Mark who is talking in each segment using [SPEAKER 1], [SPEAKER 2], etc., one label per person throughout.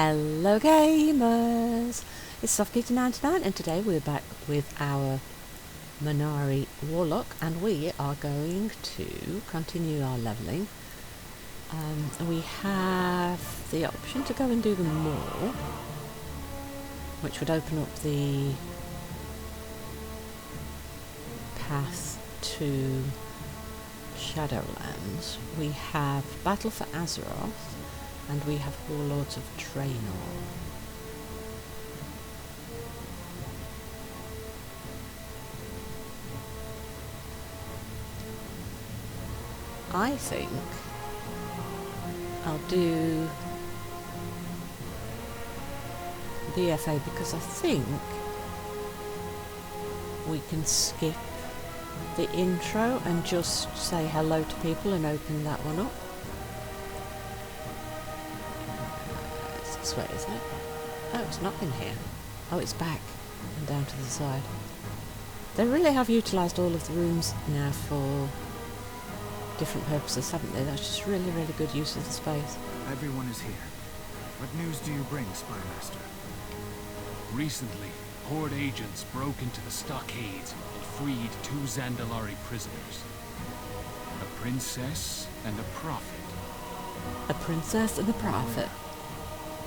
[SPEAKER 1] Hello gamers, it's Softgeek99 and today we're back with our Man'ari Warlock and we are going to continue our levelling. We have the option to go and do them more, which would open up the path to Shadowlands. We have Battle for Azeroth and we have Warlords of Draenor. I think I'll do BFA because I think we can skip the intro and just say hello to people and open that one up. It's this way, isn't it? Oh, it's not in here. Oh, it's back and down to the side. They really have utilised all of the rooms now for different purposes, haven't they? That's just really, really good use of the space.
[SPEAKER 2] Everyone is here. What news do you bring, Spymaster?
[SPEAKER 3] Recently, Horde agents broke into the stockades and freed 2 Zandalari prisoners. A princess and a prophet.
[SPEAKER 1] A princess and a prophet.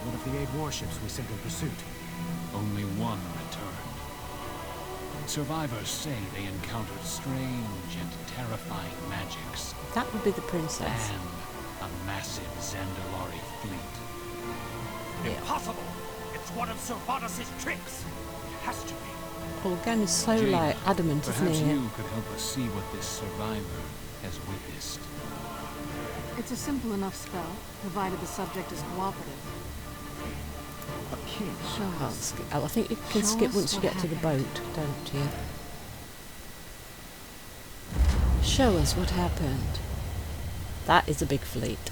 [SPEAKER 2] One of the 8 warships we sent in pursuit.
[SPEAKER 3] Only one returned. Survivors say they encountered strange and terrifying magics.
[SPEAKER 1] That would be the princess.
[SPEAKER 3] And a massive Zandalari fleet.
[SPEAKER 1] Yeah.
[SPEAKER 4] Impossible! It's one of Sylvanas' tricks! It has to be.
[SPEAKER 1] Organ is so
[SPEAKER 3] Jade,
[SPEAKER 1] like adamant, isn't
[SPEAKER 3] perhaps
[SPEAKER 1] he?
[SPEAKER 3] you could help us see what this survivor has witnessed.
[SPEAKER 5] It's a simple enough spell, provided the subject is cooperative. Show
[SPEAKER 1] Can't
[SPEAKER 5] us.
[SPEAKER 1] skip. Oh, I think you can
[SPEAKER 5] Show
[SPEAKER 1] skip
[SPEAKER 5] us
[SPEAKER 1] once you
[SPEAKER 5] what
[SPEAKER 1] get to the
[SPEAKER 5] happened.
[SPEAKER 1] boat, don't you? Show us what happened. That is a big fleet.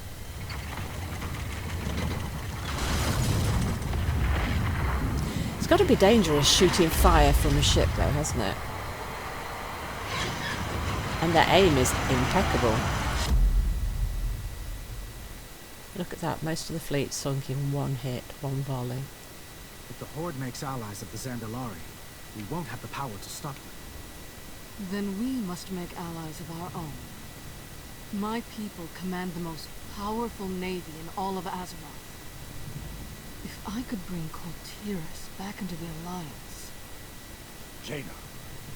[SPEAKER 1] It's got to be dangerous shooting fire from a ship though, hasn't it? And their aim is impeccable. Look at that, most of the fleet sunk in one hit, one volley.
[SPEAKER 2] If the Horde makes allies of the Zandalari, we won't have the power to stop them.
[SPEAKER 5] Then we must make allies of our own. My people command the most powerful navy in all of Azeroth. If I could bring Kul'Tiras back into the Alliance...
[SPEAKER 4] Jaina,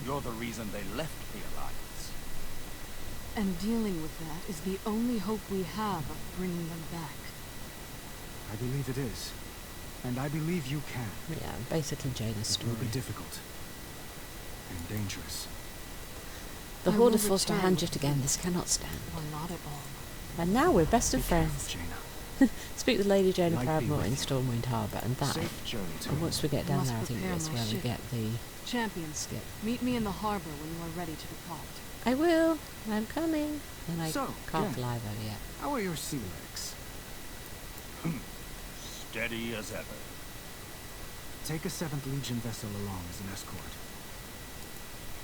[SPEAKER 4] you're the reason they left the Alliance.
[SPEAKER 5] And dealing with that is the only hope we have of bringing them back.
[SPEAKER 2] I believe it is. And I believe you can.
[SPEAKER 1] Yeah, basically Jaina's
[SPEAKER 2] It will
[SPEAKER 1] story.
[SPEAKER 2] be difficult. And dangerous.
[SPEAKER 1] The
[SPEAKER 5] I
[SPEAKER 1] Horde
[SPEAKER 5] will
[SPEAKER 1] are forced to
[SPEAKER 5] return
[SPEAKER 1] hand
[SPEAKER 5] with
[SPEAKER 1] you again, this cannot stand.
[SPEAKER 5] Or not at all.
[SPEAKER 1] And now we're best of
[SPEAKER 2] Be careful,
[SPEAKER 1] friends.
[SPEAKER 2] Jaina.
[SPEAKER 1] Speak with Lady Jaina
[SPEAKER 2] Might be
[SPEAKER 1] Proudmoore
[SPEAKER 2] with
[SPEAKER 1] in
[SPEAKER 2] you.
[SPEAKER 1] Stormwind Harbour, and that.
[SPEAKER 2] Safe journey to
[SPEAKER 1] And once we get down
[SPEAKER 5] Must
[SPEAKER 1] there, I think
[SPEAKER 5] prepare
[SPEAKER 1] that's
[SPEAKER 5] my
[SPEAKER 1] where we
[SPEAKER 5] ship.
[SPEAKER 1] get the
[SPEAKER 5] Champions,
[SPEAKER 1] skip.
[SPEAKER 5] meet me in the harbor when you are ready to depart.
[SPEAKER 1] I will. I'm coming. And I
[SPEAKER 2] So,
[SPEAKER 1] can't
[SPEAKER 2] yeah.
[SPEAKER 1] fly though yet.
[SPEAKER 2] How are your sea legs?
[SPEAKER 4] Steady as ever.
[SPEAKER 2] Take a 7th Legion vessel along as an escort.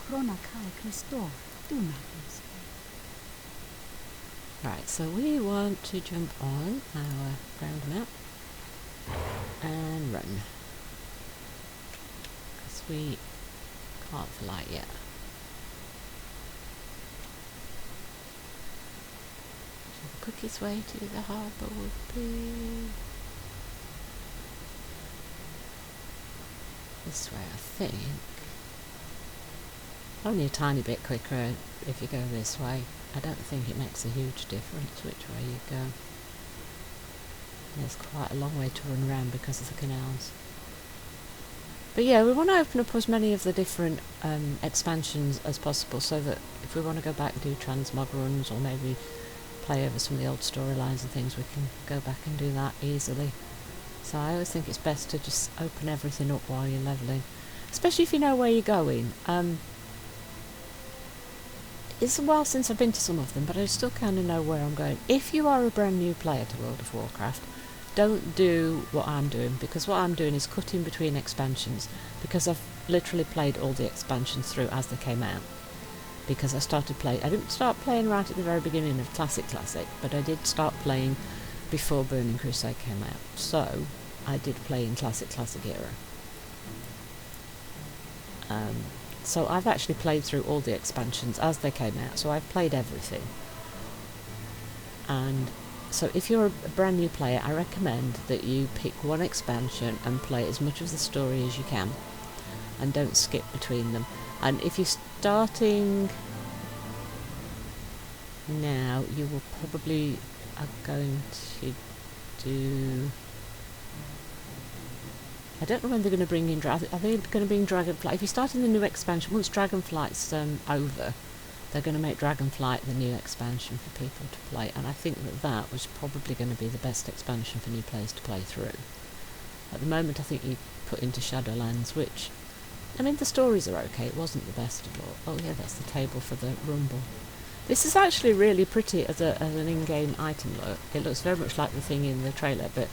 [SPEAKER 6] Krona Kai Christor, do not lose.
[SPEAKER 1] Right, so we want to jump on our ground map and run. Because we can't fly yet. So the quickest way to the harbour would be this way, I think. Only a tiny bit quicker if you go this way. I don't think it makes a huge difference which way you go. There's quite a long way to run around because of the canals. But yeah, we want to open up as many of the different expansions as possible so that if we want to go back and do transmog runs or maybe play over some of the old storylines and things, we can go back and do that easily. So I always think it's best to just open everything up while you're levelling. Especially if you know where you're going. It's a while since I've been to some of them, but I still kind of know where I'm going. If you are a brand new player to World of Warcraft, don't do what I'm doing, because what I'm doing is cutting between expansions, because I've literally played all the expansions through as they came out. Because I didn't start playing right at the very beginning of Classic, but I did start playing before Burning Crusade came out. So I did play in Classic era. So I've actually played through all the expansions as they came out, so I've played everything. And so if you're a brand new player, I recommend that you pick one expansion and play as much of the story as you can, and don't skip between them. And if you're starting now, you will probably are going to do... I don't know when they're going to bring in... Are they going to bring Dragonflight? If you start in the new expansion, once Dragonflight's over, they're going to make Dragonflight the new expansion for people to play. And I think that that was probably going to be the best expansion for new players to play through. At the moment, I think you put into Shadowlands, which... I mean, the stories are okay. It wasn't the best of all. Oh yeah, that's the table for the Rumble. This is actually really pretty as an in-game item look. It looks very much like the thing in the trailer, but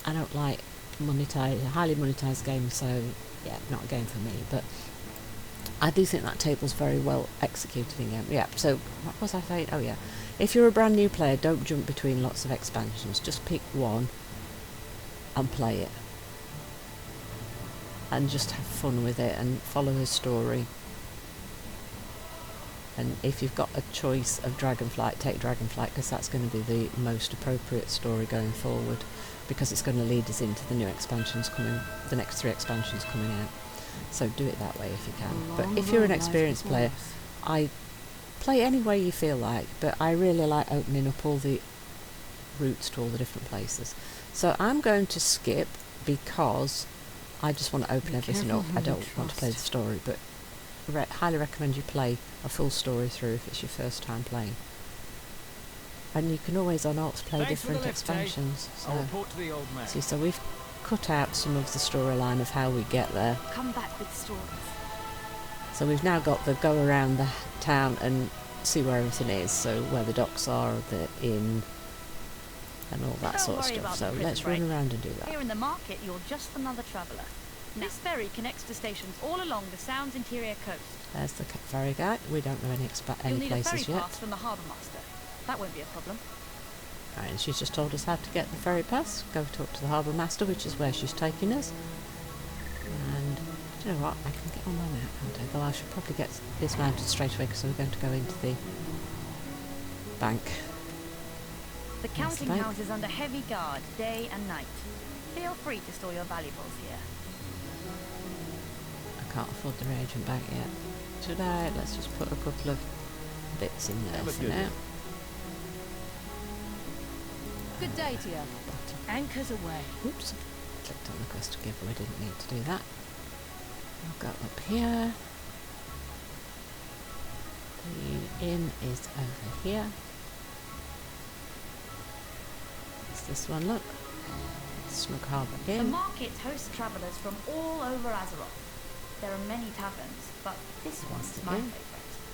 [SPEAKER 1] I don't like highly monetized games, so yeah, not a game for me. But I do think that table's very well executed in game. Yeah, so what was I saying? Oh yeah, if you're a brand new player, don't jump between lots of expansions. Just pick one and play it. And just have fun with it and follow the story. And if you've got a choice of Dragonflight, take Dragonflight, because that's going to be the most appropriate story going forward, because it's going to lead us into the new expansions coming, the next 3 expansions coming out. So do it that way if you can. But if you're an experienced player, I play any way you feel like, but I really like opening up all the routes to all the different places. So I'm going to skip because I just want to open everything up. I don't want to play the story, but highly recommend you play a full story through if it's your first time playing. And you can always on Alts play different expansions. So,
[SPEAKER 2] I'll report to the old man.
[SPEAKER 1] see, so we've cut out some of the storyline of how we get there.
[SPEAKER 6] Come back with stories.
[SPEAKER 1] So we've now got the go around the town and see where everything is, so where the docks are, the inn, and all that sort of stuff. So let's run around and do that.
[SPEAKER 7] Here in the market, you're just another traveller. This ferry connects to stations all along the Sound's interior coast.
[SPEAKER 1] There's the ferry guy. We don't know any
[SPEAKER 7] You'll need a
[SPEAKER 1] places
[SPEAKER 7] ferry
[SPEAKER 1] yet.
[SPEAKER 7] pass from the harbour master. That won't be a problem.
[SPEAKER 1] Right, and she's just told us how to get the ferry pass. Go talk to the harbour master, which is where she's taking us. And do you know what? I can get on my map, can't I? Though I should probably get dismounted straight away because we're going to go into the bank.
[SPEAKER 7] The counting house is under heavy guard, day and night. Feel free to store your valuables here.
[SPEAKER 1] I can't afford the reagent bank yet. Should I? Let's just put a couple of bits in there for now.
[SPEAKER 5] Good day to you.
[SPEAKER 7] Anchors away.
[SPEAKER 1] Oops. Clicked on the quest to give, I didn't need to do that. I'll go up here. The inn is over here. What's this one? Look. Snug Harbour
[SPEAKER 7] The
[SPEAKER 1] Inn.
[SPEAKER 7] market hosts travellers from all over Azeroth. There are many taverns, but this one's my
[SPEAKER 1] inn.
[SPEAKER 7] favourite.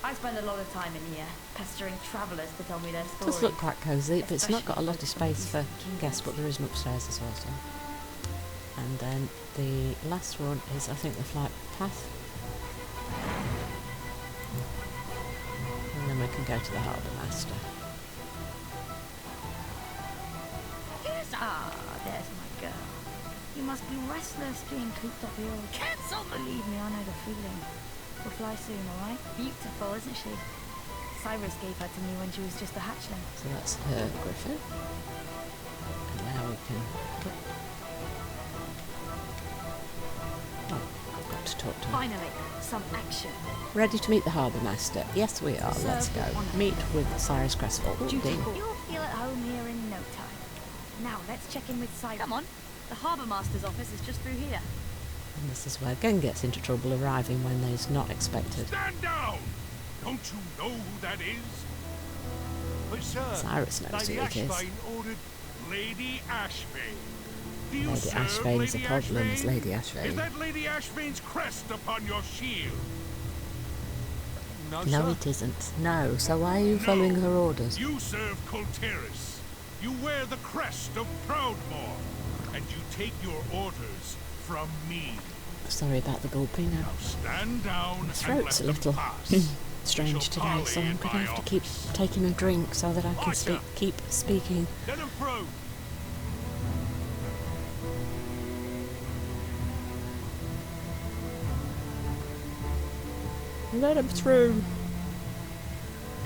[SPEAKER 7] I spend a lot of time in here, pestering travellers to tell me their
[SPEAKER 1] It
[SPEAKER 7] stories.
[SPEAKER 1] does look quite cosy, but it's not got a lot of
[SPEAKER 7] Especially
[SPEAKER 1] space for guests, but there is an upstairs as well. So. And then the last one is, I think, the flight path. And then we can go to the harbour master.
[SPEAKER 7] There's my girl. You must be restless being cooped up here. Cancel! Believe me, I know the feeling. We'll fly soon, alright? Beautiful, isn't she? Cyrus gave her to me when she was just a hatchling.
[SPEAKER 1] So that's her griffin. And now we can... Oh, I've got to talk to her.
[SPEAKER 7] Finally, some action.
[SPEAKER 1] Ready to meet the harbour master? Yes, we are. Let's go. Meet with Cyrus Crestfall.
[SPEAKER 7] You'll feel at home here in no time. Now, let's check in with Cyrus. Come on. The harbour master's office is just through here.
[SPEAKER 1] And this is where Gen gets into trouble, arriving when he's not expected.
[SPEAKER 4] Stand down! Don't you know who that is? But sir,
[SPEAKER 1] Cyrus knows who
[SPEAKER 4] Lady
[SPEAKER 1] it is.
[SPEAKER 4] Ashvane ordered Lady Ashvane. Do you
[SPEAKER 1] Lady
[SPEAKER 4] serve
[SPEAKER 1] Ashvane's
[SPEAKER 4] Lady
[SPEAKER 1] a problem, is
[SPEAKER 4] Ashvane?
[SPEAKER 1] Lady
[SPEAKER 4] Is
[SPEAKER 1] Ashvane.
[SPEAKER 4] that Lady Ashvane's crest upon your shield? No,
[SPEAKER 1] No,
[SPEAKER 4] sir.
[SPEAKER 1] it isn't. No, so why are you following her orders?
[SPEAKER 4] You serve Kul'Tiras. You wear the crest of Proudmoore. And you take your orders from me.
[SPEAKER 1] Sorry about the gulping.
[SPEAKER 4] Now stand down
[SPEAKER 1] My
[SPEAKER 4] and
[SPEAKER 1] throat's a
[SPEAKER 4] let
[SPEAKER 1] little
[SPEAKER 4] them pass.
[SPEAKER 1] strange today, so I'm going to have to keep taking a drink so that I can keep speaking.
[SPEAKER 4] Let him through.
[SPEAKER 1] Let him through.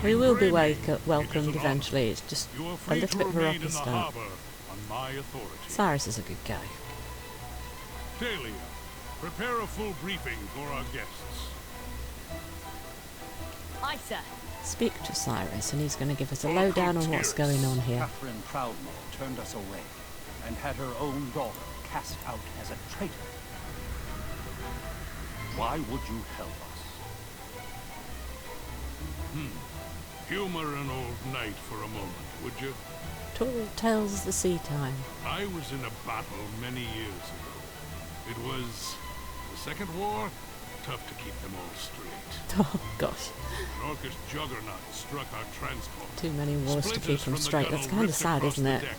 [SPEAKER 1] We will be welcomed
[SPEAKER 4] It is an
[SPEAKER 1] eventually. It's just
[SPEAKER 4] You are
[SPEAKER 1] a
[SPEAKER 4] free
[SPEAKER 1] little
[SPEAKER 4] to
[SPEAKER 1] bit of a
[SPEAKER 4] remain
[SPEAKER 1] rocky
[SPEAKER 4] in the
[SPEAKER 1] start.
[SPEAKER 4] harbor on my authority.
[SPEAKER 1] Cyrus is a good guy.
[SPEAKER 4] Talia, prepare a full briefing for our guests.
[SPEAKER 7] Aye, sir.
[SPEAKER 1] Speak to Cyrus and he's going to give us a lowdown on what's going on here.
[SPEAKER 8] Catherine Proudmoore turned us away and had her own daughter cast out as a traitor. Why would you help us?
[SPEAKER 4] Humor an old knight for a moment, would you?
[SPEAKER 1] Tall tales the sea time.
[SPEAKER 4] I was in a battle many years ago. It was the Second War. Tough to keep them all straight.
[SPEAKER 1] Oh gosh,
[SPEAKER 4] An orcish juggernaut struck our transport.
[SPEAKER 1] too many wars to keep
[SPEAKER 4] Splinters
[SPEAKER 1] them
[SPEAKER 4] from the
[SPEAKER 1] straight. That's
[SPEAKER 4] gunwale
[SPEAKER 1] kind of
[SPEAKER 4] ripped
[SPEAKER 1] sad,
[SPEAKER 4] across
[SPEAKER 1] isn't
[SPEAKER 4] the
[SPEAKER 1] it?
[SPEAKER 4] deck,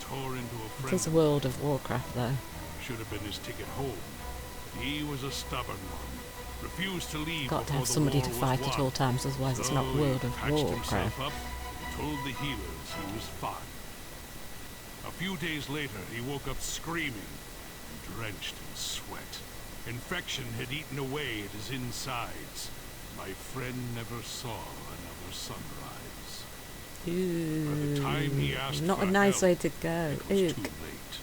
[SPEAKER 4] tore into a
[SPEAKER 1] It is
[SPEAKER 4] friend.
[SPEAKER 1] World of Warcraft though.
[SPEAKER 4] Should have been his ticket home. He was a stubborn one. Refused to leave
[SPEAKER 1] Got to
[SPEAKER 4] before
[SPEAKER 1] have
[SPEAKER 4] the
[SPEAKER 1] somebody
[SPEAKER 4] war
[SPEAKER 1] to
[SPEAKER 4] was
[SPEAKER 1] fight
[SPEAKER 4] won.
[SPEAKER 1] at all times, otherwise it's not
[SPEAKER 4] So he
[SPEAKER 1] World of
[SPEAKER 4] patched
[SPEAKER 1] Warcraft.
[SPEAKER 4] himself up and told the healers he was fine. A few days later, he woke up screaming, drenched in sweat. Infection had eaten away at his insides. My friend never saw another sunrise. By the time he asked
[SPEAKER 1] Not
[SPEAKER 4] for
[SPEAKER 1] a nice
[SPEAKER 4] help,
[SPEAKER 1] way to go.
[SPEAKER 4] it was
[SPEAKER 1] Eek.
[SPEAKER 4] too late.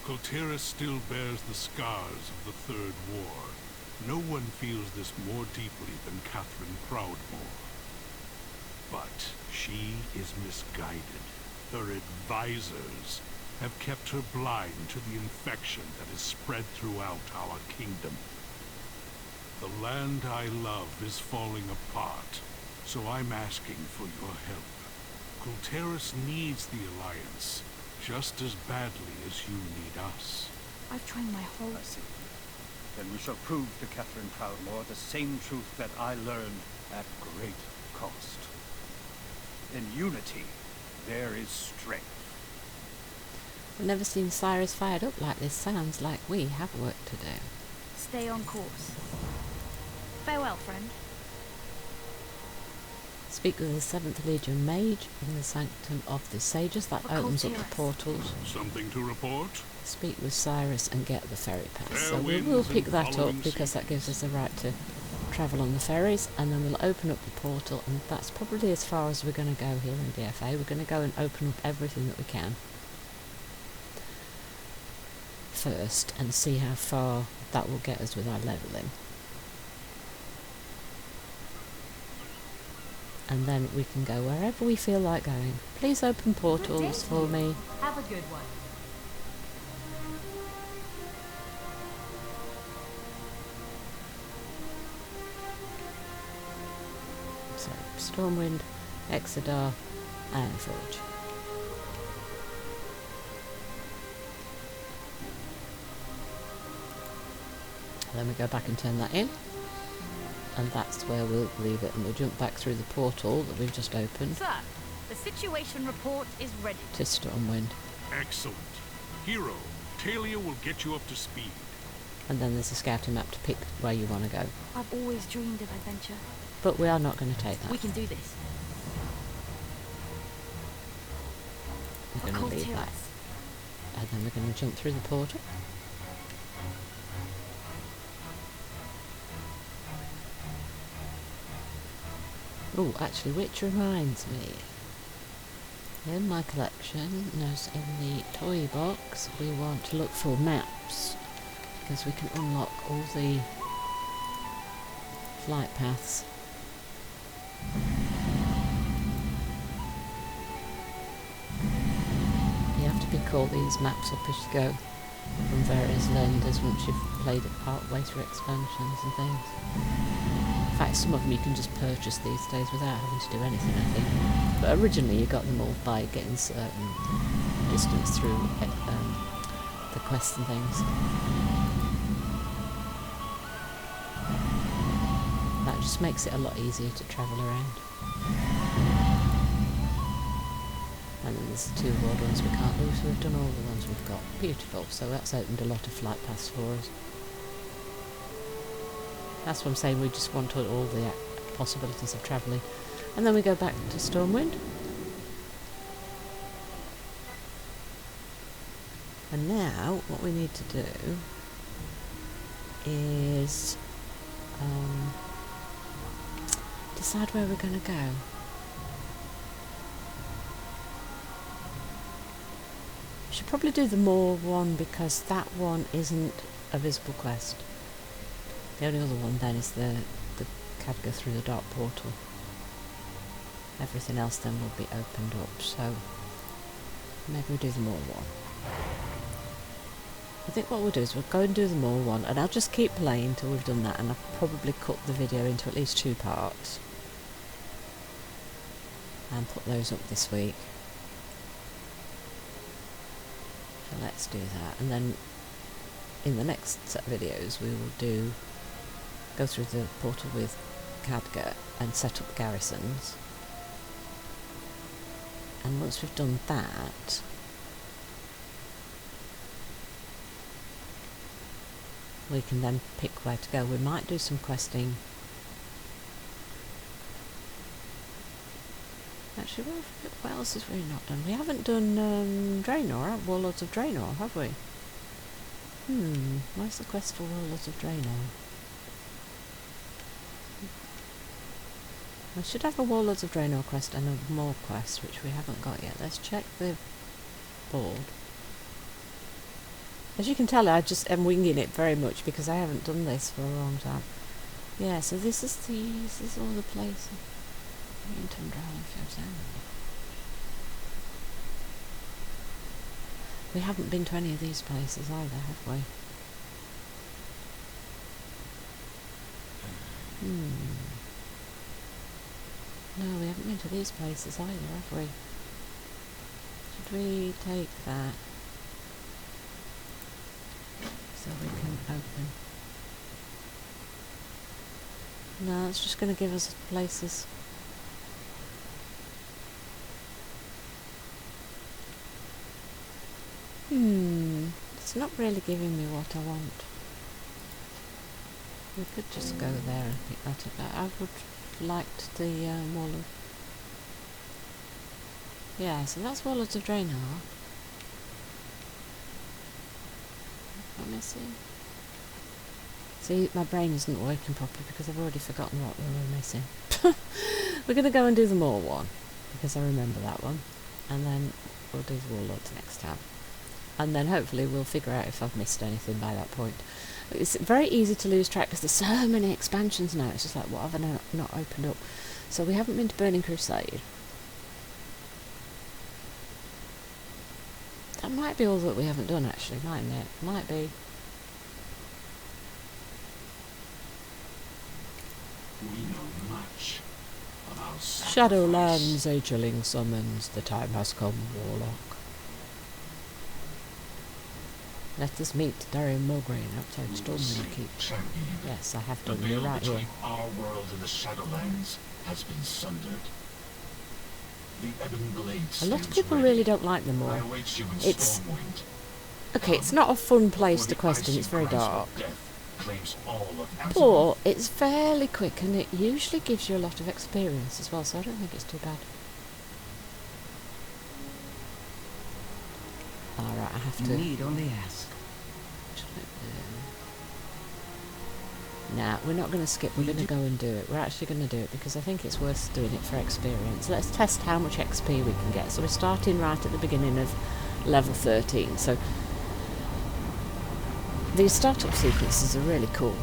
[SPEAKER 4] Kul'Tiras still bears the scars of the Third War. No one feels this more deeply than Catherine Proudmoore. But she is misguided. Her advisors have kept her blind to the infection that is spread throughout our kingdom. The land I love is falling apart, so I'm asking for your help. Kul'Tiras needs the Alliance just as badly as you need us.
[SPEAKER 7] I've trained my whole...
[SPEAKER 8] I see. Then we shall prove to Catherine Proudmoore the same truth that I learned at great cost. In unity, there is strength.
[SPEAKER 1] I've never seen Cyrus fired up like this. Sounds like we have work to do.
[SPEAKER 7] Stay on course. Farewell, friend.
[SPEAKER 1] Speak with the 7th Legion Mage in the Sanctum of the Sages. That
[SPEAKER 7] For
[SPEAKER 1] opens up the
[SPEAKER 7] Kul'Tiras.
[SPEAKER 1] portals.
[SPEAKER 4] Something to report?
[SPEAKER 1] Speak with Cyrus and get the ferry pass.
[SPEAKER 4] Fair
[SPEAKER 1] So we
[SPEAKER 4] winds
[SPEAKER 1] will
[SPEAKER 4] and
[SPEAKER 1] pick that up
[SPEAKER 4] following
[SPEAKER 1] because that gives
[SPEAKER 4] seas.
[SPEAKER 1] us the right to travel on the ferries, and then we'll open up the portal, and that's probably as far as we're going to go here in DFA. We're going to go and open up everything that we can first and see how far that will get us with our levelling. And then we can go wherever we feel like going. Please open portals for me.
[SPEAKER 6] Have a good one.
[SPEAKER 1] So, Stormwind, Eredar, Ironforge. Then we go back and turn that in. And that's where we'll leave it, and we'll jump back through the portal that we've just opened
[SPEAKER 7] Sir, the situation report is ready.
[SPEAKER 1] to Stormwind.
[SPEAKER 4] Excellent. Hero, Talia will get you up to speed.
[SPEAKER 1] And then there's a scouting map to pick where you want to go.
[SPEAKER 7] I've always dreamed of adventure.
[SPEAKER 1] But we are not going to take that.
[SPEAKER 7] We can do this.
[SPEAKER 1] We're
[SPEAKER 7] For
[SPEAKER 1] going to leave that.
[SPEAKER 7] Kul'Tiras.
[SPEAKER 1] And then we're going to jump through the portal. Oh, actually, which reminds me. In my collection, there's in the toy box, we want to look for maps. Because we can unlock all the flight paths. You have to pick all these maps up as you go from various lenders once you've played it part way through expansions and things. In fact, some of them you can just purchase these days without having to do anything, I think. But originally you got them all by getting certain distance through the quests and things. That just makes it a lot easier to travel around. And then there's the 2 world ones we can't do, so we've done all the ones we've got. Beautiful, so that's opened a lot of flight paths for us. That's what I'm saying, we just want all the possibilities of travelling. And then we go back to Stormwind. And now, what we need to do is decide where we're going to go. We should probably do the Moor one because that one isn't a visible quest. The only other one then is the Khadgar through the dark portal. Everything else then will be opened up, so maybe we do the Moor one. I think what we'll do is we'll go and do the Moor one, and I'll just keep playing till we've done that, and I'll probably cut the video into at least 2 parts and put those up this week. So let's do that, and then in the next set of videos we will go through the portal with Khadgar and set up the garrisons, and once we've done that, we can then pick where to go. We might do some questing. Actually, what else has we not done? We haven't done Draenor, Warlords of Draenor, have we? Where's the quest for Warlords of Draenor? We should have a Warlords of Draenor quest and a Moor quest, which we haven't got yet. Let's check the board. As you can tell, I just am winging it very much because I haven't done this for a long time. Yeah, so this is all the places. We haven't been to any of these places either, have we? No, we haven't been to these places either, have we? Should we take that so we can open? No, it's just going to give us places. It's not really giving me what I want. We could just go there and pick that up. I would have liked the Wall of... Yeah, so that's Warlords of Draenor. What am I missing? See, my brain isn't working properly because I've already forgotten what we were missing. We're going to go and do the Moor one because I remember that one, and then we'll do the Warlords next time. And then hopefully we'll figure out if I've missed anything by that point. It's very easy to lose track because there's so many expansions now. It's just like, what have I not opened up? So we haven't been to Burning Crusade. That might be all that we haven't done actually, mightn't it? Might be.
[SPEAKER 9] We know much about
[SPEAKER 1] Shadowlands, Ageling summons, the time has come, Warlock. Let us meet Darian Mulgrane outside Stormwind Keep. Yes, I have done. You're right here.
[SPEAKER 9] Our world and the Shadowlands has been sundered. The Ebon Blade
[SPEAKER 1] A lot of people really don't like them all. It's
[SPEAKER 9] Stormwind.
[SPEAKER 1] okay. It's not a fun place to question. It's very dark, but it's fairly quick, and it usually gives you a lot of experience as well. So I don't think it's too bad. All right, I have to.
[SPEAKER 2] Need only ask.
[SPEAKER 1] Nah, we're not going to skip, we're going to go and do it. We're actually going to do it because I think it's worth doing it for experience. Let's test how much XP we can get. So we're starting right at the beginning of level 13. So these startup sequences are really cool.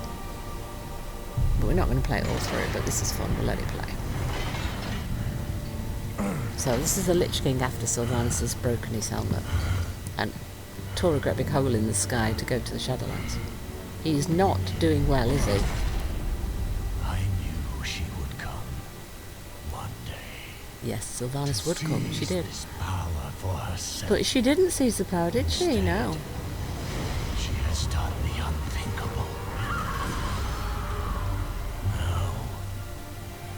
[SPEAKER 1] But we're not going to play it all through, but this is fun, we'll let it play. So this is the Lich King after Sylvanas has broken his helmet and tore a great big hole in the sky to go to the Shadowlands. He's not doing well, is he?
[SPEAKER 9] I knew she would come one day.
[SPEAKER 1] Yes, Sylvanas would come. She did.
[SPEAKER 9] This power for herself.
[SPEAKER 1] But she didn't seize the power, did she? No.
[SPEAKER 9] She has done the unthinkable. Now,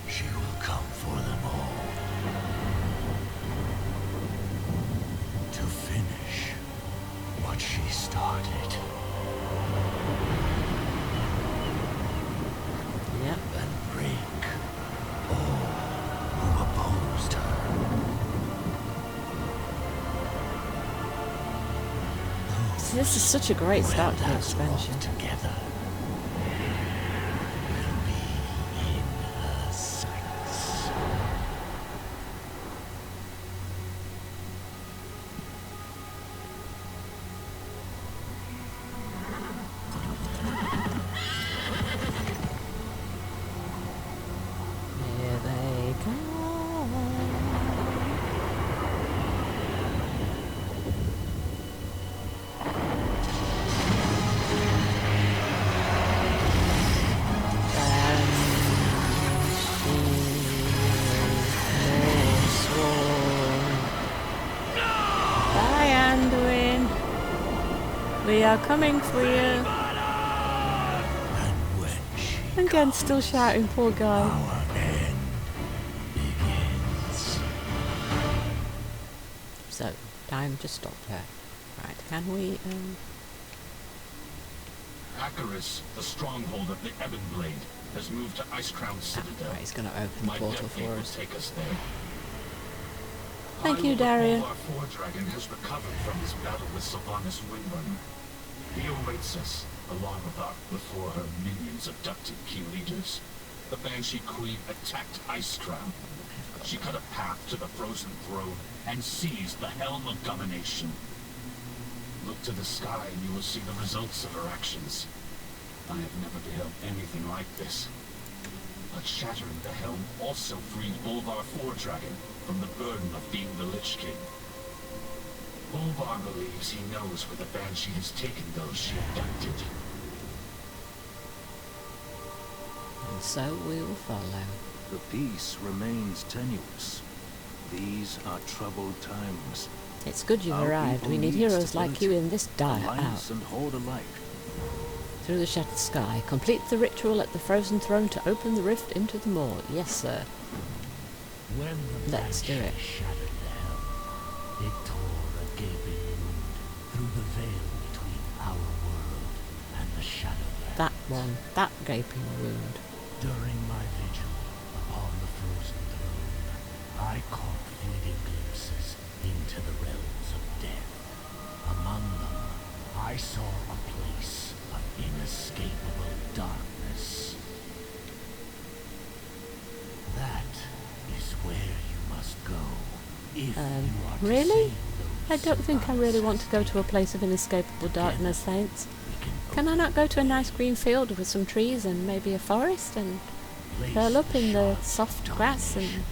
[SPEAKER 9] she will come for them all. To finish what she started.
[SPEAKER 1] Yep.
[SPEAKER 9] And break all who opposed her.
[SPEAKER 1] See, this is such a great start to the
[SPEAKER 9] Well,
[SPEAKER 1] expansion.
[SPEAKER 9] together will be in her sight.
[SPEAKER 1] We are coming for you.
[SPEAKER 9] And when she
[SPEAKER 1] Again, still shouting, poor guy.
[SPEAKER 9] our end begins.
[SPEAKER 1] So, time to stop her. Right, can we,
[SPEAKER 9] Acheris, the stronghold of the Ebon Blade, has moved to Icecrown Citadel.
[SPEAKER 1] right, he's going to open the
[SPEAKER 9] My
[SPEAKER 1] portal
[SPEAKER 9] death
[SPEAKER 1] for
[SPEAKER 9] will
[SPEAKER 1] us.
[SPEAKER 9] take us there.
[SPEAKER 1] Thank you, Daria.
[SPEAKER 9] Our Dragon has recovered from his battle with Sylvanas Windrunner. He awaits us, along with our before her minions abducted key leaders. The Banshee Queen attacked Icecrown. She cut a path to the Frozen Throne and seized the Helm of Domination. Look to the sky and you will see the results of her actions. I have never beheld anything like this. But shattering the helm also freed Bolvar Dragon from the burden of being the Lich King. Bolvar believes he knows where the Banshee has taken those she abducted.
[SPEAKER 1] And so we will follow.
[SPEAKER 2] The peace remains tenuous. These are troubled times.
[SPEAKER 1] It's good you've
[SPEAKER 2] Our
[SPEAKER 1] arrived.
[SPEAKER 2] people
[SPEAKER 1] We need
[SPEAKER 2] need
[SPEAKER 1] heroes like you in this dire hour.
[SPEAKER 2] Alliance and Horde alike.
[SPEAKER 1] Through the shattered sky. Complete the ritual at the Frozen Throne to open the rift into the Maw. Yes, sir.
[SPEAKER 9] When the
[SPEAKER 1] Let's do it.
[SPEAKER 9] shattered the helm, it tore a gaping wound through the veil between our world and the Shadowlands.
[SPEAKER 1] That one. That gaping wound.
[SPEAKER 9] During my vigil upon the Frozen Throne, I caught fleeting glimpses into the realms of death. Among them, I saw a place of inescapable darkness. That is where you must go if you are to
[SPEAKER 1] Really?
[SPEAKER 9] save
[SPEAKER 1] I
[SPEAKER 9] those
[SPEAKER 1] don't think I really
[SPEAKER 9] survivors.
[SPEAKER 1] want to go to a place of inescapable darkness, Saints.
[SPEAKER 9] We
[SPEAKER 1] Can I not go to a nice green field with some trees and maybe a forest and
[SPEAKER 9] place
[SPEAKER 1] curl up in the
[SPEAKER 9] shards of
[SPEAKER 1] soft grass and
[SPEAKER 9] domination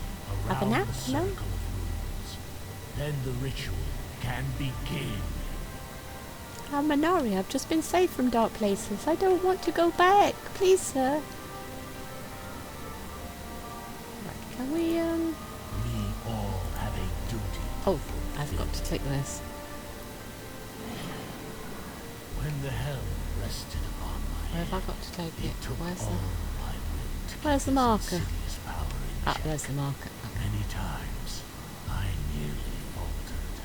[SPEAKER 1] have a
[SPEAKER 9] around
[SPEAKER 1] nap?
[SPEAKER 9] the
[SPEAKER 1] No?
[SPEAKER 9] circle of runes. Then the ritual can begin.
[SPEAKER 1] I'm Man'ari. I've just been saved from dark places. I don't want to go back. Please, sir. Right, can we,
[SPEAKER 9] We all have a duty.
[SPEAKER 1] Oh, I've got to click this.
[SPEAKER 9] When the helm rested upon my
[SPEAKER 1] Where have I
[SPEAKER 9] head,
[SPEAKER 1] got to take
[SPEAKER 9] it
[SPEAKER 1] it?
[SPEAKER 9] took
[SPEAKER 1] Where's
[SPEAKER 9] all
[SPEAKER 1] the...
[SPEAKER 9] my will to
[SPEAKER 1] Where's the
[SPEAKER 9] keep its
[SPEAKER 1] marker?
[SPEAKER 9] insidious power in
[SPEAKER 1] Ah,
[SPEAKER 9] check.
[SPEAKER 1] there's the marker. Okay,
[SPEAKER 9] Many times, I nearly faltered.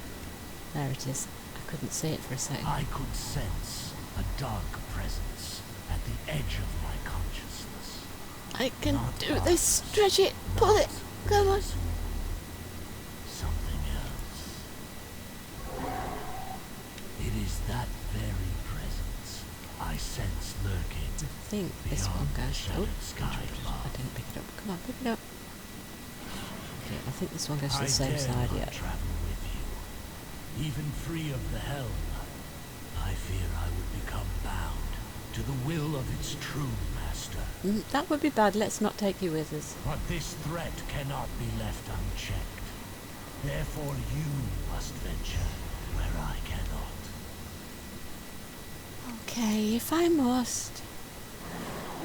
[SPEAKER 1] there it is. I couldn't see it for a second.
[SPEAKER 9] I could sense a dark presence at the edge of my consciousness.
[SPEAKER 1] I can
[SPEAKER 9] Not
[SPEAKER 1] do
[SPEAKER 9] dark,
[SPEAKER 1] this. Stretch it. Pull it. Come on.
[SPEAKER 9] Something else. It is that very presence I sense lurking.
[SPEAKER 1] I think this one
[SPEAKER 9] Beyond the
[SPEAKER 1] goes... Oh,
[SPEAKER 9] shattered sky above.
[SPEAKER 1] I didn't pick it up. Come on, pick it up. Okay, I think this one goes to
[SPEAKER 9] I
[SPEAKER 1] the same
[SPEAKER 9] dare
[SPEAKER 1] side,
[SPEAKER 9] not
[SPEAKER 1] yeah.
[SPEAKER 9] travel with you, even free of the helm. I fear I would become bound to the will of its true master.
[SPEAKER 1] That would be bad. Let's not take you with us.
[SPEAKER 9] But this threat cannot be left unchecked. Therefore you must venture where I cannot.
[SPEAKER 1] Okay, if I must.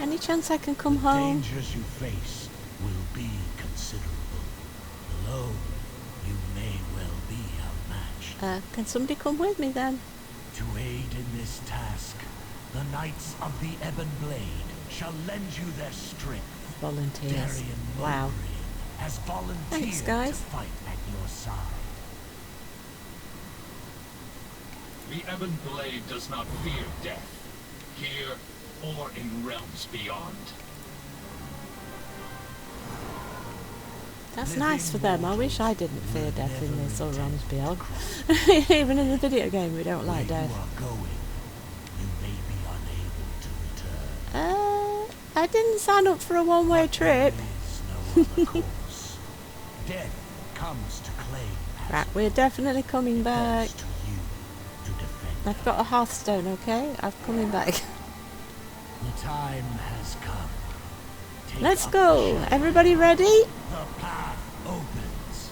[SPEAKER 1] Any chance I can come home?
[SPEAKER 9] Dangers you face will be considerable. Alone, you may well be outmatched.
[SPEAKER 1] Can somebody come with me then?
[SPEAKER 9] To aid in this task, the Knights of the Ebon Blade shall lend you their strength.
[SPEAKER 1] Volunteers.
[SPEAKER 9] Darian
[SPEAKER 1] Wow.
[SPEAKER 9] Mulgrave has volunteered
[SPEAKER 1] Thanks, guys.
[SPEAKER 9] to fight at your side. The Ebon Blade does not fear death, here or in realms beyond.
[SPEAKER 1] That's
[SPEAKER 9] Living
[SPEAKER 1] nice for them. I wish I didn't fear
[SPEAKER 9] will
[SPEAKER 1] death in
[SPEAKER 9] never
[SPEAKER 1] this or
[SPEAKER 9] intend
[SPEAKER 1] realms
[SPEAKER 9] to
[SPEAKER 1] beyond.
[SPEAKER 9] cross
[SPEAKER 1] Even in the video game, we don't like
[SPEAKER 9] Where
[SPEAKER 1] death.
[SPEAKER 9] you are going, you may be unable to return.
[SPEAKER 1] I didn't sign up for a one-way trip.
[SPEAKER 9] There is no other course. Death comes to claim
[SPEAKER 1] Right, we're definitely coming back.
[SPEAKER 9] to you to defend.
[SPEAKER 1] I've got a Hearthstone, okay? I'm coming back.
[SPEAKER 9] The time has come. Take
[SPEAKER 1] Let's
[SPEAKER 9] up
[SPEAKER 1] go.
[SPEAKER 9] the shadow.
[SPEAKER 1] Everybody ready?
[SPEAKER 9] The path opens.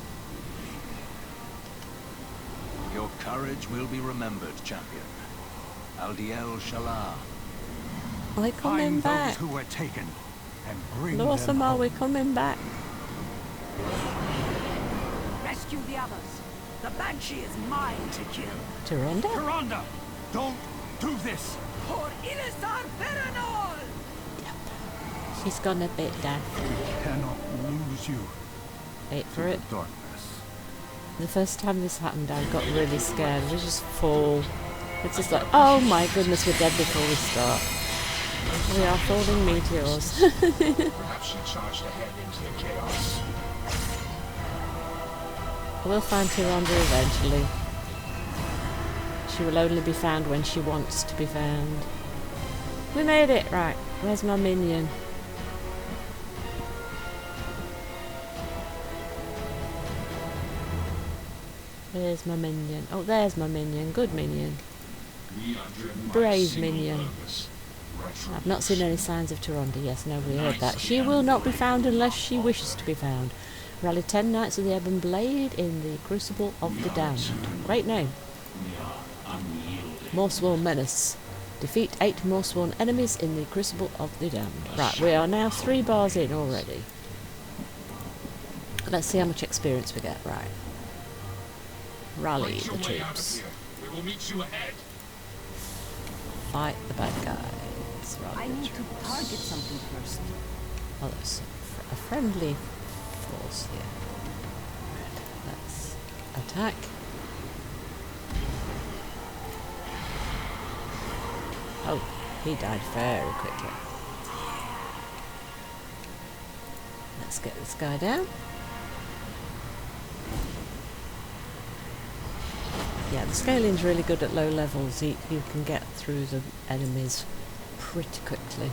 [SPEAKER 2] Your courage will be remembered, champion. Aldiel Shalar.
[SPEAKER 1] We're coming
[SPEAKER 8] Find
[SPEAKER 1] back.
[SPEAKER 8] those who were taken and bring
[SPEAKER 1] Lawson,
[SPEAKER 8] them
[SPEAKER 1] are
[SPEAKER 8] home.
[SPEAKER 1] we coming back?
[SPEAKER 10] Rescue the others. The Banshee is mine to kill.
[SPEAKER 1] Tyrande?
[SPEAKER 8] Tyrande, don't Do this!
[SPEAKER 1] She's gone a bit daft.
[SPEAKER 8] We cannot lose you.
[SPEAKER 1] Wait for
[SPEAKER 8] to
[SPEAKER 1] it.
[SPEAKER 8] the darkness.
[SPEAKER 1] The first time this happened, I got really scared. We just fall. It's just like, oh my goodness, we're dead before we start. We are falling meteors.
[SPEAKER 9] Perhaps she charged ahead into the chaos.
[SPEAKER 1] We'll find Tyrande eventually. She will only be found when she wants to be found. We made it! Right, where's my minion? Where's my minion? Oh, there's my minion. Good minion. Brave minion. I've not seen any signs of Tyrande. Yes, no, we heard that. She will not be found unless she wishes to be found. Rally 10 Knights of the Ebon Blade in the Crucible of the Damned. Great name. Morsworn Menace. Defeat 8 Morsworn enemies in the Crucible of the Damned. Right, we are now 3 bars in already. Let's see how much experience we get. Right. Rally the troops.
[SPEAKER 9] We will meet you ahead.
[SPEAKER 1] Fight the bad guys. Rally
[SPEAKER 6] I
[SPEAKER 1] the
[SPEAKER 6] need to
[SPEAKER 1] troops.
[SPEAKER 6] target something first.
[SPEAKER 1] Oh, there's a friendly force here. Right, let's attack. Oh, he died very quickly. Let's get this guy down. Yeah, the scaling's really good at low levels. You can get through the enemies pretty quickly.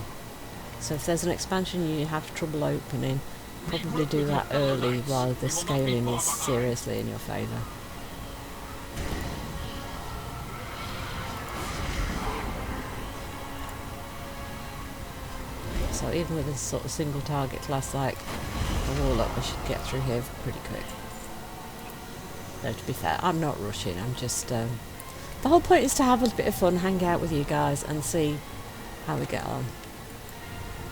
[SPEAKER 1] So if there's an expansion you have trouble opening, probably do that early while the scaling is seriously in your favour. So even with a sort of single target class like a Warlock, we should get through here pretty quick. Though to be fair, I'm not rushing, I'm just... the whole point is to have a bit of fun, hang out with you guys and see how we get on.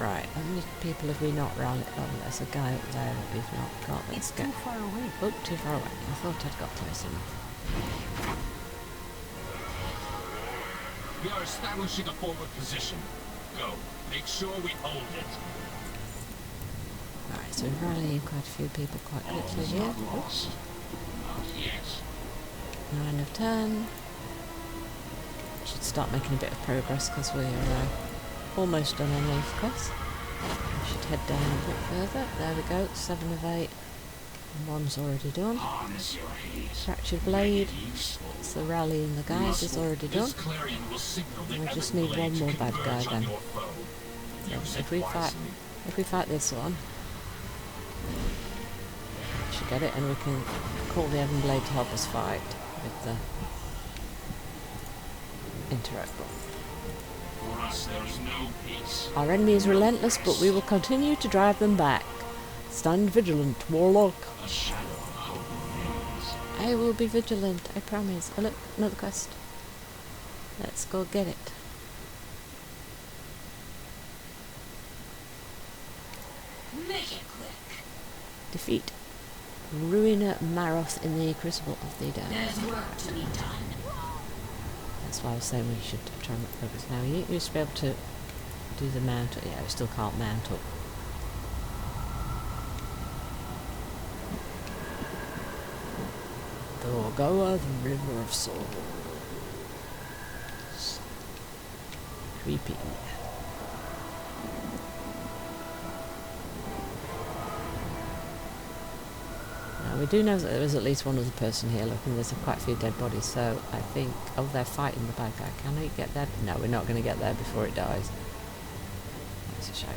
[SPEAKER 1] Right, how many people have we not rallied? Oh, there's a guy up there that we've not got. Let's
[SPEAKER 6] It's
[SPEAKER 1] get...
[SPEAKER 6] too far away.
[SPEAKER 1] Oh, too far away. I thought I'd got close enough.
[SPEAKER 9] We are establishing a forward position. Go. Make sure we hold it.
[SPEAKER 1] Right, so we're rallying quite a few people quite quickly here. Oops.
[SPEAKER 9] Not yet.
[SPEAKER 1] 9 of 10. Should start making a bit of progress because we're almost done on those quests. We should head down a bit further. There we go, 7 of 8. And 1's already done.
[SPEAKER 9] Harness your hate.
[SPEAKER 1] Fractured Blade.
[SPEAKER 9] Make it useful.
[SPEAKER 1] So rallying the guys is already done.
[SPEAKER 9] This clarion will signal the
[SPEAKER 1] We just
[SPEAKER 9] Ebon
[SPEAKER 1] need
[SPEAKER 9] Blade
[SPEAKER 1] one
[SPEAKER 9] to
[SPEAKER 1] more bad
[SPEAKER 9] converge
[SPEAKER 1] guy
[SPEAKER 9] on
[SPEAKER 1] then.
[SPEAKER 9] your foe.
[SPEAKER 1] So
[SPEAKER 9] Use
[SPEAKER 1] if
[SPEAKER 9] it
[SPEAKER 1] we
[SPEAKER 9] wisely.
[SPEAKER 1] fight this one, we should get it, and we can call the Ebon Blade to help us fight with the interact bot.
[SPEAKER 9] For us, there is no peace.
[SPEAKER 1] Our enemy is relentless, but we will continue to drive them back. Stand vigilant, Warlock.
[SPEAKER 9] A shadow of hope remains.
[SPEAKER 1] I will be vigilant, I promise. Oh look, another quest. Let's go get it.
[SPEAKER 6] Make it quick.
[SPEAKER 1] Defeat Ruiner Maroth in the Crucible of the Damned.
[SPEAKER 6] There's work to be done.
[SPEAKER 1] That's why I was saying we should try and make progress. Now you used to be able to do the mount. Yeah, we still can't mount up. Dorgoa, the River of Souls. Creepy. Now we do know that there is at least one other person here. Look, and there's quite a few dead bodies, so I think... Oh, they're fighting the bad guy. Can we get there? No, we're not going to get there before it dies. That's a shame.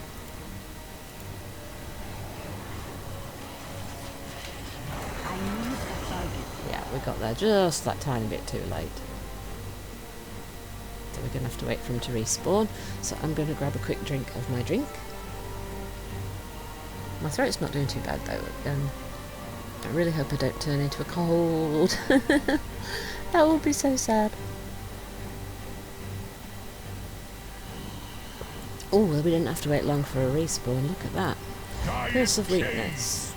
[SPEAKER 6] I need a target.
[SPEAKER 1] Yeah, we got there just that tiny bit too late. So we're going to have to wait for him to respawn. So I'm going to grab a quick drink of my drink. My throat's not doing too bad though. I really hope I don't turn into a cold. That would be so sad. Oh, well, we didn't have to wait long for a respawn. Look at that. Curse of Weakness.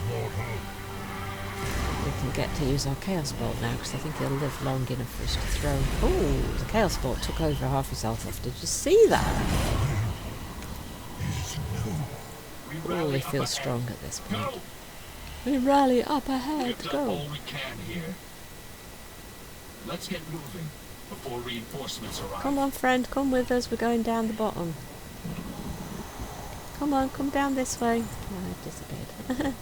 [SPEAKER 1] We can can get to use our Chaos Bolt now, because I think he'll live long enough for us to throw. Oh, the Chaos Bolt took over half his health off. Did you see that? Really feels strong at this point.
[SPEAKER 9] Go!
[SPEAKER 1] We rally up ahead,
[SPEAKER 9] We've done
[SPEAKER 1] go!
[SPEAKER 9] all we can here. Let's get moving before reinforcements arrive.
[SPEAKER 1] Come on, friend, come with us. We're going down the bottom. Come on, come down this way. Oh, I disappeared.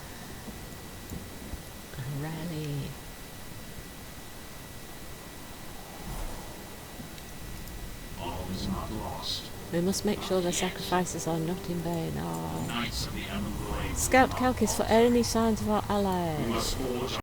[SPEAKER 1] Rally.
[SPEAKER 9] All is not lost.
[SPEAKER 1] We must make sure their sacrifices are not in vain. Oh.
[SPEAKER 9] Knights of the Emerald Blade.
[SPEAKER 1] Scout Calcis for any signs of our
[SPEAKER 9] We
[SPEAKER 1] allies.
[SPEAKER 9] must forge